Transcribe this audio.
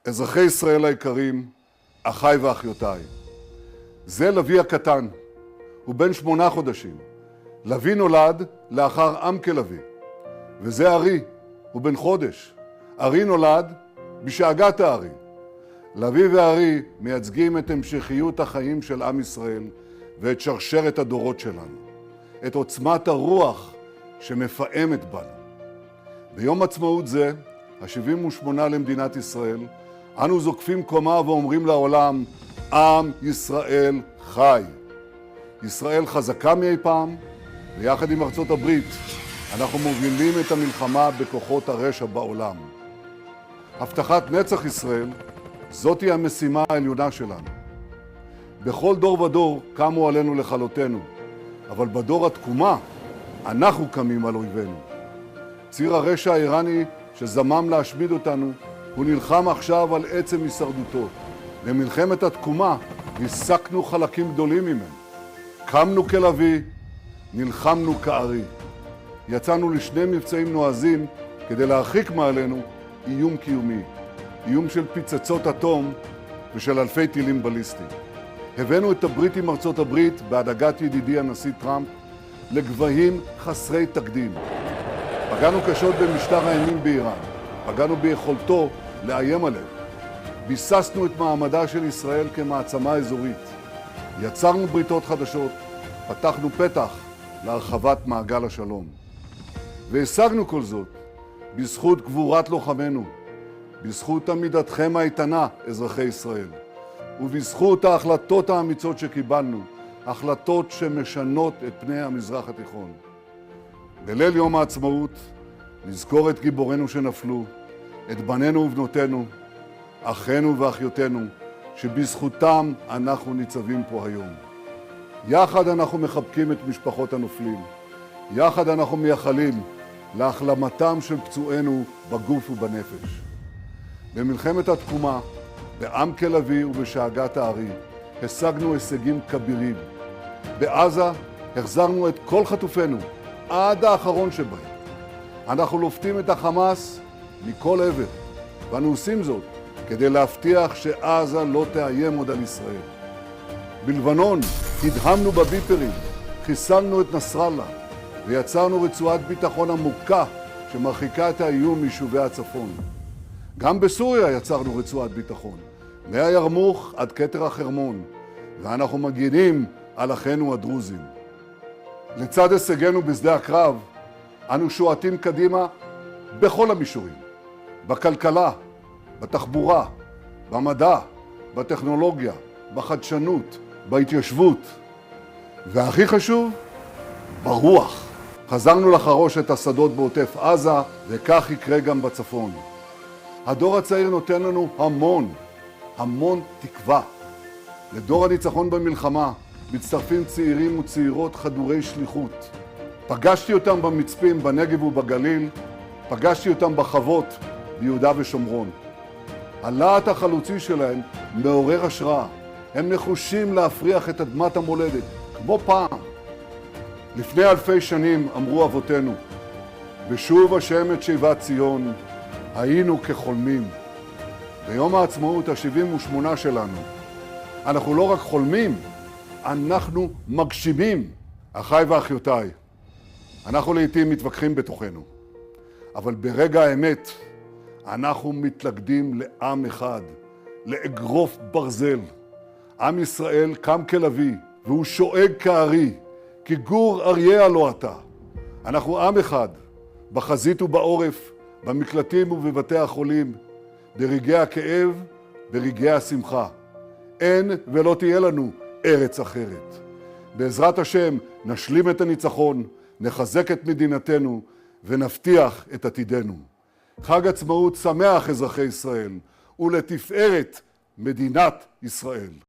אזרחי ישראל היקרים, אחיי ואחיותיי, זה לוי הקטן, הוא בן 8 חודשים. לוי נולד לאחר עם כלוי, וזה ארי, הוא בן חודש. ארי נולד בשאגת הארי. לוי וארי מייצגים את המשכיות החיים של עם ישראל ואת שרשרת הדורות שלנו, את עוצמת הרוח שמפעמת בנו. ביום עצמאות זה, ה-78 למדינת ישראל, אנו זוקפים קומה ואומרים לעולם, עם ישראל חי. ישראל חזקה מאי פעם, ויחד עם ארצות הברית אנחנו מובילים את המלחמה בכוחות הרשע בעולם. הבטחת נצח ישראל, זאת היא המשימה העליונה שלנו. בכל דור ודור קמו עלינו לכלותנו, אבל בדור התקומה אנחנו קמים על אויבינו. ציר הרשע האיראני שזמם להשמיד אותנו, הוא נלחם עכשיו על עצם הישרדותו. במלחמת התקומה ניסקנו חלקים גדולים ממנו. קמנו כלוי, נלחמנו כארי. יצאנו לשני מבצעים נועזים כדי להרחיק מעלינו איום קיומי. איום של פצצות אטום ושל אלפי טילים בליסטיים. הבאנו את הברית עם ארצות הברית בהדגת ידידי הנשיא טראמפ לגבהים חסרי תקדים. פגענו קשות במשטר האימים באיראן. פגענו ביכולתו לאיים עליהם. ביססנו את מעמדה של ישראל כמעצמה אזורית. יצרנו בריתות חדשות, פתחנו פתח להרחבת מעגל השלום. והשגנו כל זאת בזכות גבורת לוחמינו, בזכות עמידתכם האיתנה, אזרחי ישראל, ובזכות ההחלטות האמיצות שקיבלנו, החלטות שמשנות את פני המזרח התיכון. בליל יום העצמאות נזכור את גיבורינו שנפלו, את בנינו ובנותינו, אחינו ואחיותינו, שבזכותם אנחנו ניצבים פה היום. יחד אנחנו מחבקים את משפחות הנופלים. יחד אנחנו מייחלים להחלמתם של פצועינו בגוף ובנפש. במלחמת התקומה, בעם כלוי ובשאגת הארי, השגנו הישגים כבירים. בעזה החזרנו את כל חטופינו, עד האחרון שבהם. אנחנו לופתים את החמאס מכל עבר, ואנו עושים זאת כדי להבטיח שעזה לא תאיים עוד על ישראל. בלבנון הדהמנו בביפרים, חיסלנו את נסראללה, ויצרנו רצועת ביטחון עמוקה שמרחיקה את האיום מיישובי הצפון. גם בסוריה יצרנו רצועת ביטחון, מהירמוך עד כתר החרמון, ואנחנו מגינים על אחינו הדרוזים. לצד הישגינו בשדה הקרב, אנו שועטים קדימה בכל המישורים, בכלכלה, בתחבורה, במדע, בטכנולוגיה, בחדשנות, בהתיישבות, והכי חשוב, ברוח. חזרנו לחרוש את השדות בעוטף עזה, וכך יקרה גם בצפון. הדור הצעיר נותן לנו המון תקווה. לדור הניצחון במלחמה מצטרפים צעירים וצעירות חדורי שליחות. פגשתי אותם במצפים בנגב ובגליל, פגשתי אותם בחוות ביהודה ושומרון. הלהט החלוצי שלהם מעורר השראה. הם נחושים להפריח את אדמת המולדת, כמו פעם. לפני אלפי שנים אמרו אבותינו, בשוב השם את שיבת ציון, היינו כחולמים. ביום העצמאות ה-78 שלנו, אנחנו לא רק חולמים, אנחנו מגשימים. אחיי ואחיותיי, אנחנו לעתים מתווכחים בתוכנו, אבל ברגע האמת אנחנו מתלכדים לעם אחד, לאגרוף ברזל. עם ישראל קם כלוי, והוא שואג כארי, כגור אריה הלא אתה. אנחנו עם אחד, בחזית ובעורף, במקלטים ובבתי החולים, ברגעי הכאב, ברגעי השמחה. אין ולא תהיה לנו ארץ אחרת. בעזרת השם נשלים את הניצחון, נחזק את מדינתנו ונבטיח את עתידנו. חג עצמאות שמח, אזרחי ישראל, ולתפארת מדינת ישראל.